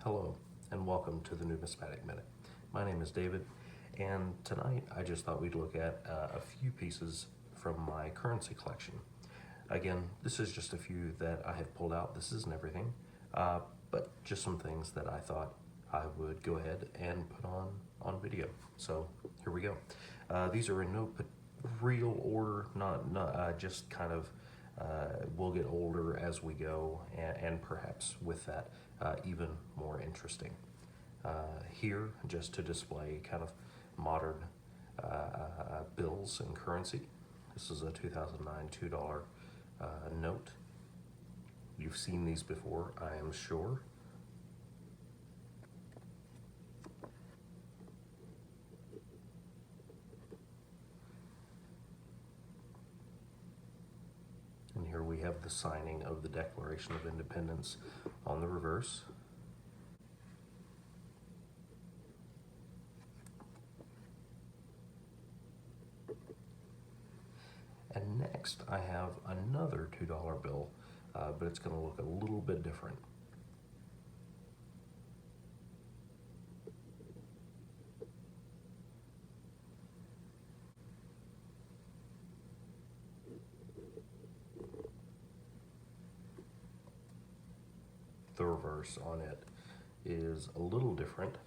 Hello, and welcome to the Numismatic Minute. My name is David, and tonight I just thought we'd look at a few pieces from my currency collection. Again, this is just a few that I have pulled out. This isn't everything, but just some things that I thought I would go ahead and put on video. So here we go. These are in no real order, not just kind of we'll get older as we go, and perhaps with that, even more interesting. Here, just to display kind of modern bills and currency. This is a 2009 $2 note. You've seen these before, I am sure. And here we have the signing of the Declaration of Independence on the reverse. And next I have another $2 bill, but it's going to look a little bit different. The reverse on it is a little different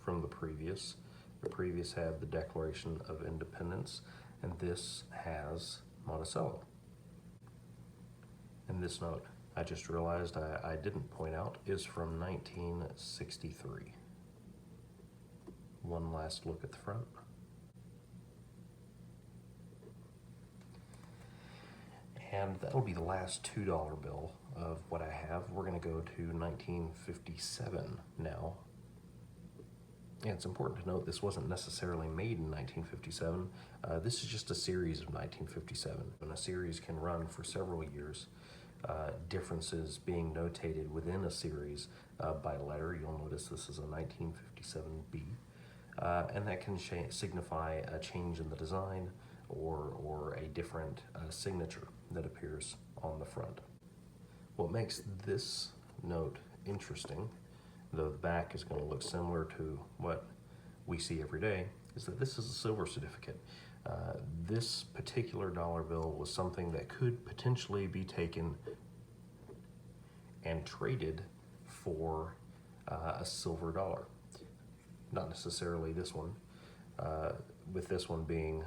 from the previous. The previous had the Declaration of Independence, and this has Monticello. And this note, I just realized I didn't point out, is from 1963. One last look at the front. And that'll be the last $2 bill of what I have. We're going to go to 1957 now. And it's important to note this wasn't necessarily made in 1957. This is just a series of 1957. And a series can run for several years. Differences being notated within a series by letter. You'll notice this is a 1957B. And that can signify a change in the design or a different signature that appears on the front. What makes this note interesting, though the back is going to look similar to what we see every day, is that this is a silver certificate. This particular dollar bill was something that could potentially be taken and traded for a silver dollar. Not necessarily this one, with this one being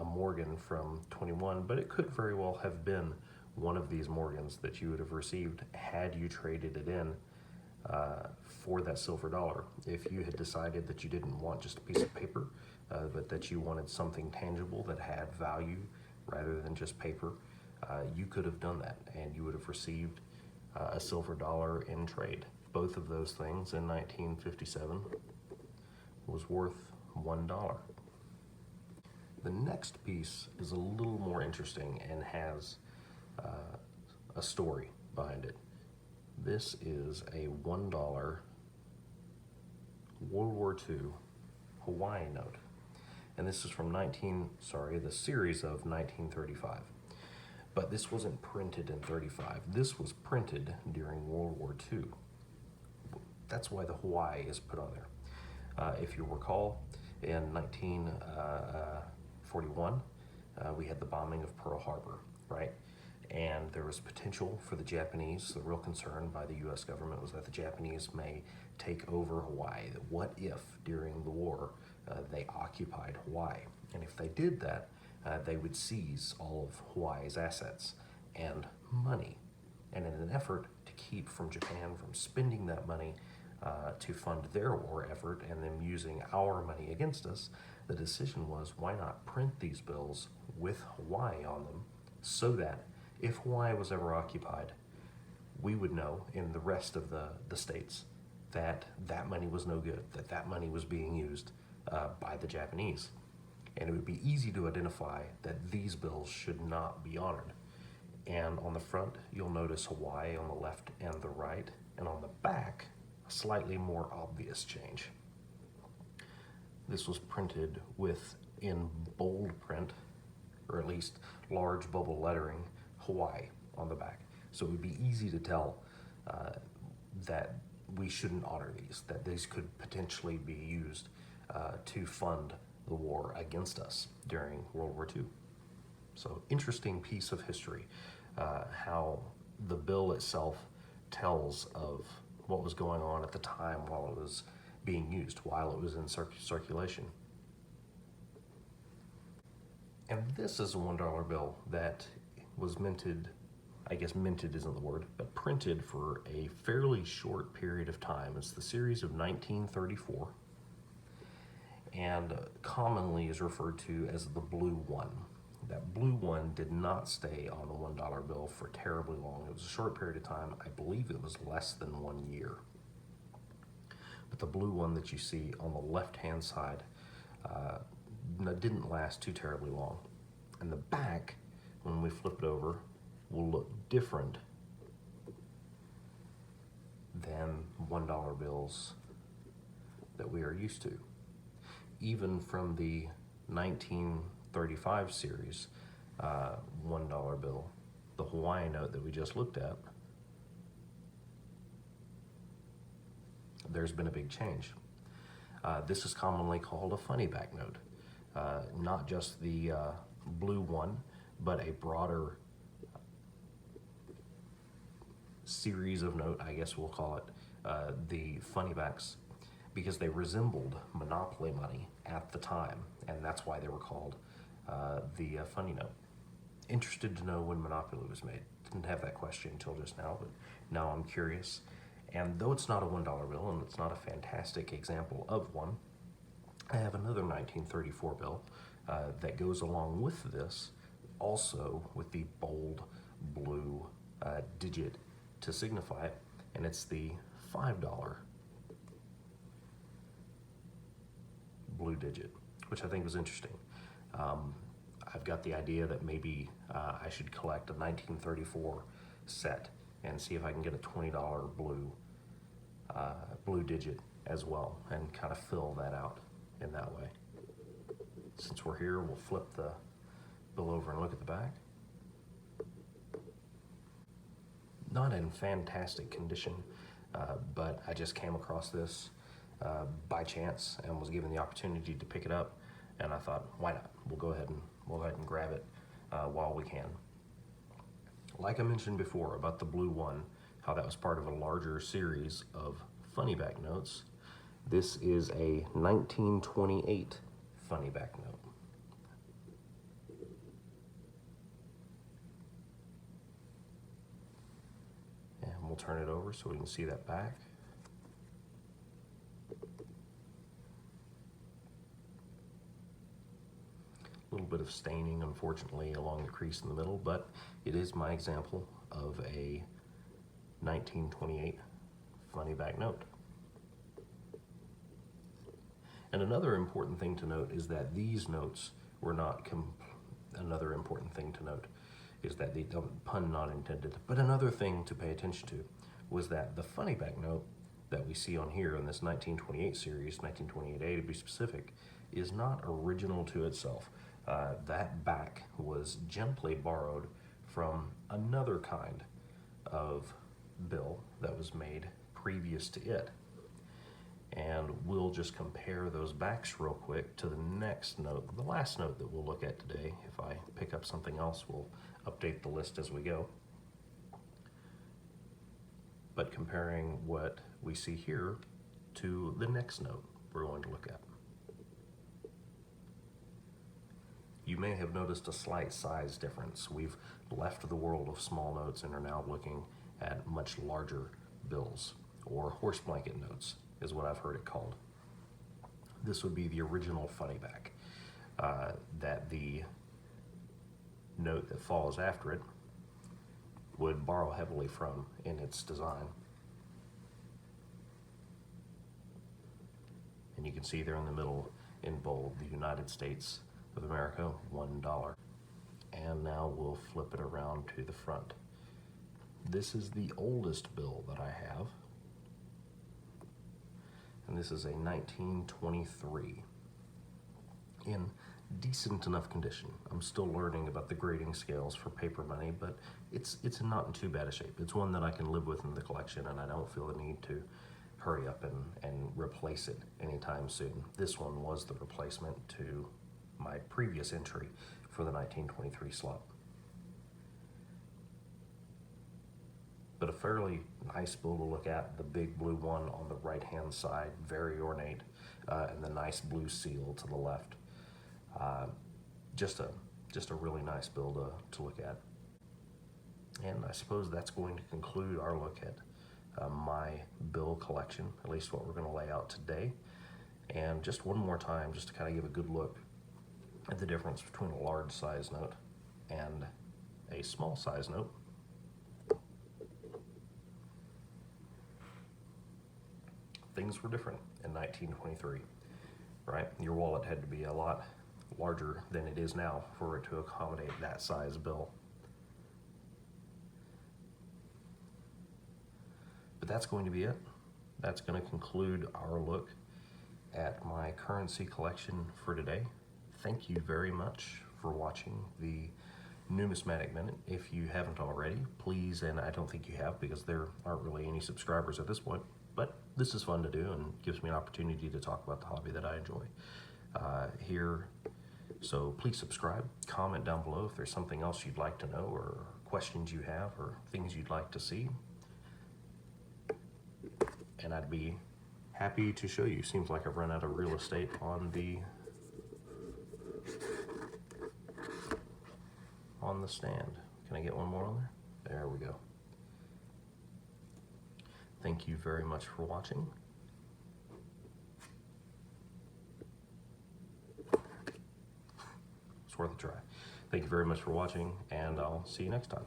a Morgan from 21, but it could very well have been one of these Morgans that you would have received had you traded it in for that silver dollar. If you had decided that you didn't want just a piece of paper, but that you wanted something tangible that had value rather than just paper, you could have done that, and you would have received a silver dollar in trade. Both of those things in 1957 was worth $1. The next piece is a little more interesting and has a story behind it. This is a $1 World War II Hawaii note. And this is from the series of 1935. But this wasn't printed in 35. This was printed during World War II. That's why the Hawaii is put on there. If you recall, in 1941, we had the bombing of Pearl Harbor, right? And there was potential for the Japanese. The real concern by the US government was that the Japanese may take over Hawaii. What if, during the war, they occupied Hawaii? And if they did that, they would seize all of Hawaii's assets and money. And in an effort to keep from Japan from spending that money to fund their war effort and them using our money against us, the decision was, why not print these bills with Hawaii on them so that if Hawaii was ever occupied, we would know in the rest of the states that that money was no good, that that money was being used by the Japanese. And it would be easy to identify that these bills should not be honored. And on the front, you'll notice Hawaii on the left and the right, and on the back, a slightly more obvious change. This was printed in bold print, or at least large bubble lettering, Hawaii on the back. So it would be easy to tell that we shouldn't honor these, that these could potentially be used to fund the war against us during World War II. So interesting piece of history, how the bill itself tells of what was going on at the time while it was being used, while it was in circulation. And this is a $1 bill that was minted, I guess minted isn't the word, but printed for a fairly short period of time. It's the series of 1934, and commonly is referred to as the blue one. That blue one did not stay on the $1 bill for terribly long. It was a short period of time. I believe it was less than 1 year. But the blue one that you see on the left-hand side didn't last too terribly long. And the back, when we flip it over, will look different than $1 bills that we are used to. Even from the 1935 series $1 bill, the Hawaii note that we just looked at, there's been a big change. This is commonly called a funny back note. Not just the blue one, but a broader series of note, I guess we'll call it, the funny backs, because they resembled monopoly money at the time, and that's why they were called the funny note. Interested to know when monopoly was made. Didn't have that question until just now, but now I'm curious. And though it's not a $1 bill, and it's not a fantastic example of one, I have another 1934 bill that goes along with this, also with the bold blue digit to signify it, and it's the $5 blue digit, which I think was interesting. I've got the idea that maybe I should collect a 1934 set and see if I can get a $20 blue digit as well, and kind of fill that out in that way. Since we're here, we'll flip the bill over and look at the back. Not in fantastic condition, but I just came across this by chance and was given the opportunity to pick it up, and I thought, why not? We'll go ahead and grab it while we can. Like I mentioned before about the blue one, how that was part of a larger series of funny back notes. This is a 1928 funny back note. And we'll turn it over so we can see that back. A little bit of staining, unfortunately, along the crease in the middle, but it is my example of a 1928 funny back note. And another important thing to note is that these notes were not, another important thing to note is that the pun not intended, but another thing to pay attention to was that the funny back note that we see on here in this 1928 series, 1928A to be specific, is not original to itself. That back was gently borrowed from another kind of bill that was made previous to it. And we'll just compare those backs real quick to the next note, the last note that we'll look at today. If I pick up something else, we'll update the list as we go. But comparing what we see here to the next note we're going to look at. You may have noticed a slight size difference. We've left the world of small notes and are now looking at much larger bills, or horse blanket notes is what I've heard it called. This would be the original funny back that the note that follows after it would borrow heavily from in its design. And you can see there in the middle in bold, the United States of America, $1. And now we'll flip it around to the front. This is the oldest bill that I have. And this is a 1923 in decent enough condition. I'm still learning about the grading scales for paper money, but it's not in too bad a shape. It's one that I can live with in the collection, and I don't feel the need to hurry up and replace it anytime soon. This one was the replacement to my previous entry for the 1923 slot. But a fairly nice bull to look at, the big blue one on the right hand side, very ornate, and the nice blue seal to the left. Just a really nice build to look at. And I suppose that's going to conclude our look at my bill collection, at least what we're going to lay out today. And just one more time, just to kind of give a good look at the difference between a large size note and a small size note. Things were different in 1923, right? Your wallet had to be a lot larger than it is now for it to accommodate that size bill. But that's going to be it. That's going to conclude our look at my currency collection for today. Thank you very much for watching the Numismatic Minute. If you haven't already, please, and I don't think you have because there aren't really any subscribers at this point, but this is fun to do and gives me an opportunity to talk about the hobby that I enjoy here. So please subscribe, comment down below if there's something else you'd like to know or questions you have or things you'd like to see. And I'd be happy to show you. Seems like I've run out of real estate on the stand. Can I get one more on there? There we go. Thank you very much for watching. It's worth a try. Thank you very much for watching, and I'll see you next time.